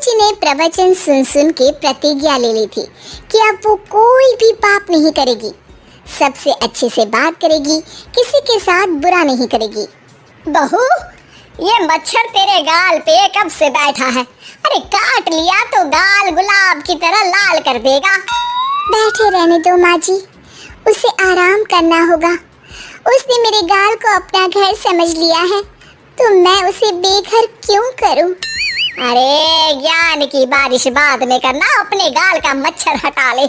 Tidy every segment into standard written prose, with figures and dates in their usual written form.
बाबूजी ने प्रवचन सुन सुन के प्रतिज्ञा ले ली थी कि अब वो कोई भी पाप नहीं करेगी, सबसे अच्छे से बात करेगी, किसी के साथ बुरा नहीं करेगी। बहू, ये मच्छर तेरे गाल पे कब से बैठा है? अरे काट लिया तो गाल गुलाब की तरह लाल कर देगा। बैठे रहने दो माँ जी, उसे आराम करना होगा। उसने मेरे गाल को अपना घर समझ लिया है, तो मैं उसे बेघर क्यों करूं? अरे ज्ञान की बारिश बाद में करना, अपने गाल का मच्छर हटा ले।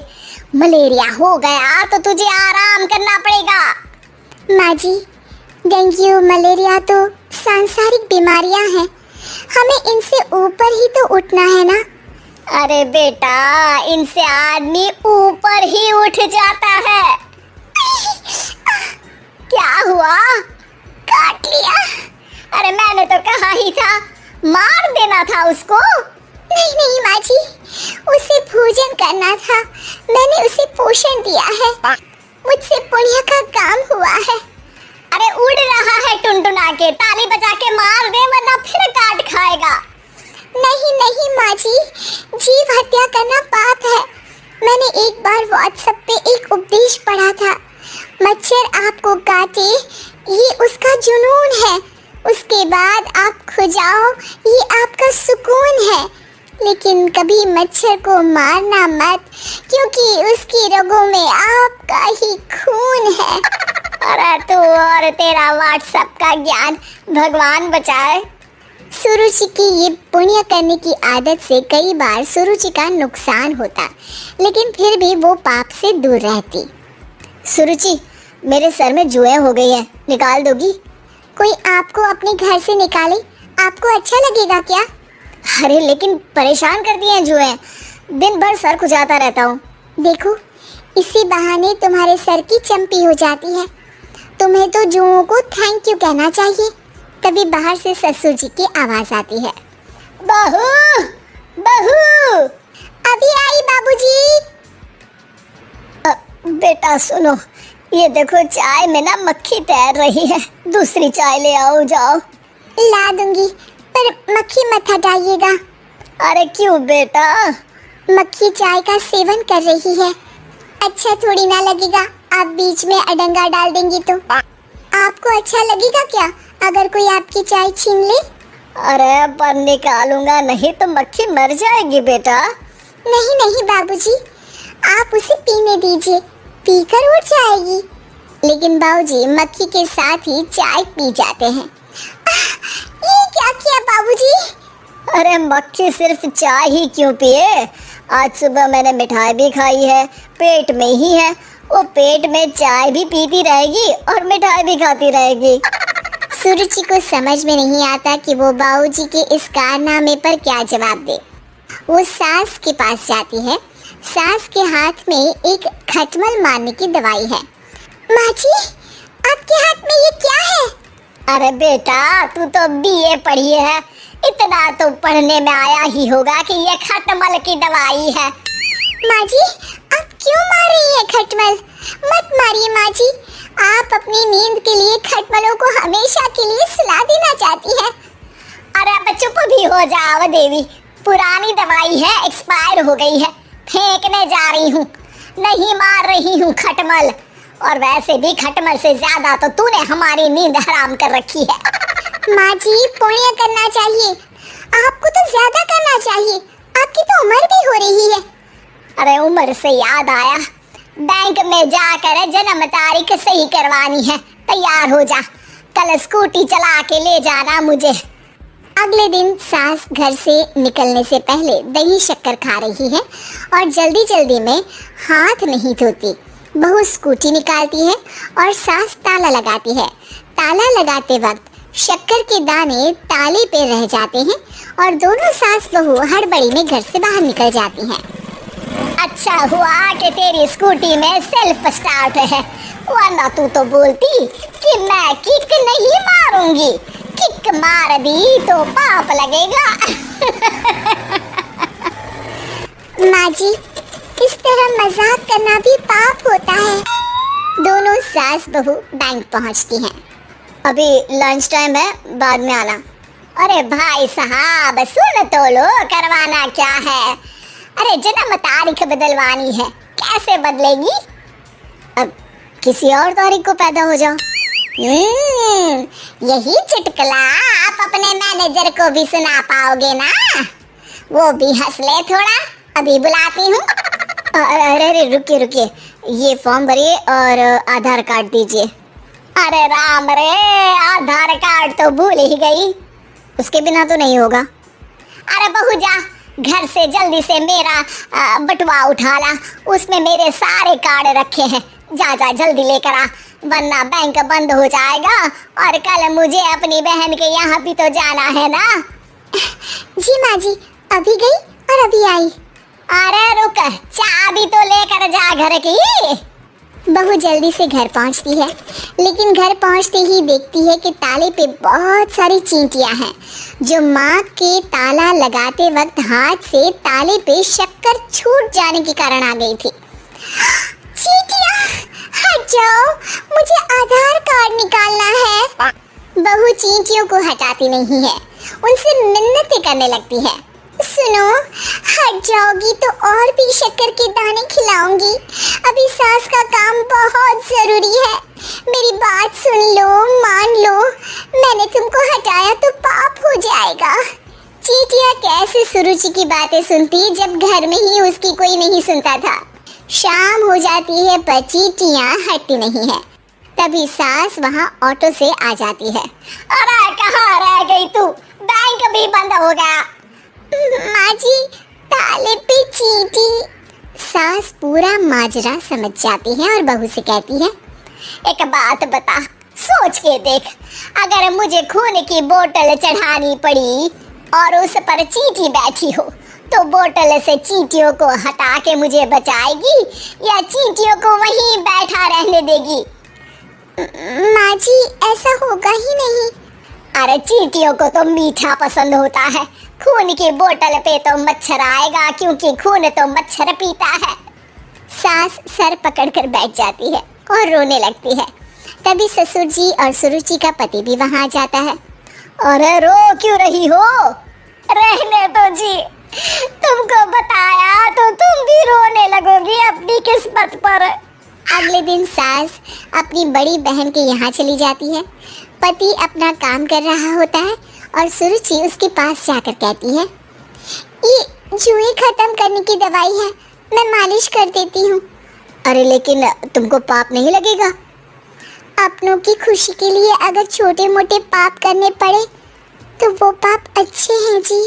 मलेरिया हो गया तो तुझे आराम करना पड़ेगा। माँ जी, डेंगू मलेरिया तो सांसारिक बीमारियां हैं, हमें इनसे ऊपर ही तो उठना है ना। अरे बेटा, इनसे आदमी ऊपर ही उठ जाता है। क्या हुआ? काट लिया। अरे मैंने तो कहा ही था, मार देना था उसको। नहीं नहीं माँ जी, उसे भोजन करना था, मैंने उसे पोषण दिया है, मुझसे पुण्य का काम हुआ है। अरे उड़ रहा है टुनटुना के, ताली बजा के मार दे वरना फिर काट खाएगा। नहीं नहीं माँ जी, जीव हत्या करना पाप है। मैंने एक बार व्हाट्सएप पे एक उपदेश पढ़ा था, मच्छर आपको काटे ये उसका जुनून है, उसके बाद आप खो जाओ ये आपका सुकून है। लेकिन कभी मच्छर को मारना मत, क्योंकि उसकी रगों में आपका ही खून है। अरे तू और तेरा व्हाट्सएप का ज्ञान, भगवान बचाए। सुरुचि की ये पुण्य करने की आदत से कई बार सुरुचि का नुकसान होता, लेकिन फिर भी वो पाप से दूर रहती। सुरुचि, मेरे सर में जुएं हो गई हैं, निकाल दोगी? कोई आपको अपने घर से निकाले, आपको अच्छा लगेगा क्या? अरे लेकिन परेशान कर दिए हैं जुएं, दिन भर सर खुजाता रहता हूँ। देखो, इसी बहाने तुम्हारे सर की चंपी हो जाती है। तुम्हें तो जुओं को थैंक यू कहना चाहिए। तभी बाहर से ससुर जी की आवाज आती है, बहू बहू। अभी आई बाबूजी। बेटा सुनो, ये देखो चाय में ना मक्खी तैर रही है, दूसरी चाय ले आओ जाओ। ला दूंगी, पर मक्खी मत हटाइएगा। अरे क्यों बेटा? मक्खी चाय का सेवन कर रही है, अच्छा थोड़ी ना लगेगा। आप बीच में अडंगा डाल देंगी तो आपको अच्छा लगेगा क्या अगर कोई आपकी चाय छीन ले? अरे पर निकालूंगा नहीं तो मक्खी मर जाएगी बेटा। नहीं नहीं बाबूजी, आप उसे पीने दीजिए, पीकर उड़ जाएगी। लेकिन बाबूजी मक्खी के साथ ही चाय पी जाते हैं। ये क्या किया बाबूजी? अरे मक्खी सिर्फ चाय ही क्यों पिए? आज सुबह मैंने मिठाई भी खाई है, पेट में ही है, वो पेट में चाय भी पीती रहेगी और मिठाई भी खाती रहेगी। सुरुचि को समझ में नहीं आता कि वो बाबूजी के इस कारनामे पर क्या जवाब दे। वो सास के पास जाती है। सास के हाथ में एक खटमल मारने की दवाई है। माँ जी, आपके हाथ में ये क्या है? अरे बेटा, तू तो बीए पढ़ी है, इतना तो पढ़ने में आया ही होगा कि ये खटमल की दवाई है। माँ जी, आप क्यों मार रही हैं खटमल? मत मारिए माँ जी, आप अपनी नींद के लिए खटमलों को हमेशा के लिए सुला देना चाहती हैं। अरे अब चुप भी हो जाओ देवी, पुरानी दवाई है, एक्सपायर हो गई है, फेंकने जा रही हूँ, नहीं मार रही हूँ खटमल। और वैसे भी खटमल से ज्यादा तो तूने हमारी नींद हराम कर रखी है। माँ जी, पुण्य करना चाहिए, आपको तो ज्यादा करना चाहिए, आपकी तो उम्र भी हो रही है। अरे उम्र से याद आया, बैंक में जाकर जन्म तारीख सही करवानी है, तैयार हो जा, कल स्कूटी चला के ले जाना मुझे। अगले दिन सास घर से निकलने से पहले दही शक्कर खा रही है और जल्दी जल्दी में हाथ नहीं धोती। बहू स्कूटी निकालती है और सास ताला लगाती है। ताला लगाते वक्त शक्कर के दाने ताले पे रह जाते हैं और दोनों सास बहू हड़बड़ी में घर से बाहर निकल जाती हैं। अच्छा हुआ कि तेरी स्कूटी में सेल्फ स्टार्ट है, वरना तू तो बोलती कि मैं किक नहीं मारूंगी, किक मार दी तो पाप लगेगा। माँ जी, इस तरह मजाक करना भी पाप होता है। दोनों सास बहू बैंक पहुँचती हैं। अभी लंच टाइम है, बाद में आना। अरे भाई साहब सुन तो लो, करवाना क्या है? अरे जन्म तारीख बदलवानी है, कैसे बदलेगी? अब किसी और तारीख को पैदा हो जाओ। यही चुटकुला आप अपने मैनेजर को भी सुना पाओगे ना? वो भी हंस ले थोड़ा, अभी बुलाती हूँ। अरे अरे रुकिए रुकिए, ये फॉर्म भरिए और आधार कार्ड दीजिए। अरे राम रे, आधार कार्ड तो भूल ही गई, उसके बिना तो नहीं होगा। अरे बहू जा, घर से जल्दी से मेरा बटुआ उठा ला, उसमें मेरे सारे कार्ड रखे हैं। जा जा जल्दी लेकर आ, वरना बैंक बंद हो जाएगा और कल मुझे अपनी बहन के यहाँ भी तो जाना है ना। जी माँ जी, अभी गई और अभी आई। अरे रुक, चाबी तो लेकर जा घर की। बहू जल्दी से घर पहुंचती है, लेकिन घर पहुंचते ही देखती है कि ताले पे बहुत सारी चींटियां हैं, जो माँ के ताला लगाते वक्त हाथ से ताले पे शक्कर छूट जाने के कारण आ गई थी। चींटियां हट जाओ, मुझे आधार कार्ड निकालना है। बहू चींटियों को हटाती नहीं है, उनसे मिन्नतें करने लगती है। सुनो, हट जाओगी तो और भी शक्कर के दाने खिलाऊंगी। अभी सास का काम बहुत जरूरी है, मेरी बात सुन लो, मान लो। मैंने तुमको हटाया तो पाप हो जाएगा। चींटियां कैसे सुरुचि की बातें सुनती जब घर में ही उसकी कोई नहीं सुनता था। शाम हो जाती है पर चींटियां हटती नहीं है। तभी सास वहाँ ऑटो से आ जाती है। अरे कहाँ रह गई तू? बैंक भी बंद हो गया। माँ जी, ताले पे चींटी। सास पूरा माजरा समझ जाती है और बहू से कहती है, एक बात बता, सोच के देख, अगर मुझे खून की बोतल चढ़ानी पड़ी और उस पर चींटी बैठी हो, तो बोतल से चींटियों को हटा के मुझे बचाएगी या चींटियों को वहीं बैठा रहने देगी? माँ जी, ऐसा होगा ही नहीं। अरे चींटियों को तो मीठा पसंद होता है, खून की बोतल पे तो मच्छर आएगा, क्योंकि खून तो मच्छर पीता है। सास सर पकड़कर बैठ जाती है और रोने लगती है। तभी ससुर जी और सुरुचि का पति भी वहां आ जाता है। अरे रो क्यों रही हो? रहने दो जी, तुमको बताया तो तुम भी रोने लगोगी अपनी किस्मत पर। अगले दिन सास अपनी बड़ी बहन के यहाँ चली जाती है। पति अपना काम कर रहा होता है और सुरुचि उसके पास जाकर कहती है, ये जुए खत्म करने की दवाई है, मैं मालिश कर देती हूँ। अरे लेकिन तुमको पाप नहीं लगेगा? अपनों की खुशी के लिए अगर छोटे मोटे पाप करने पड़े तो वो पाप अच्छे हैं जी।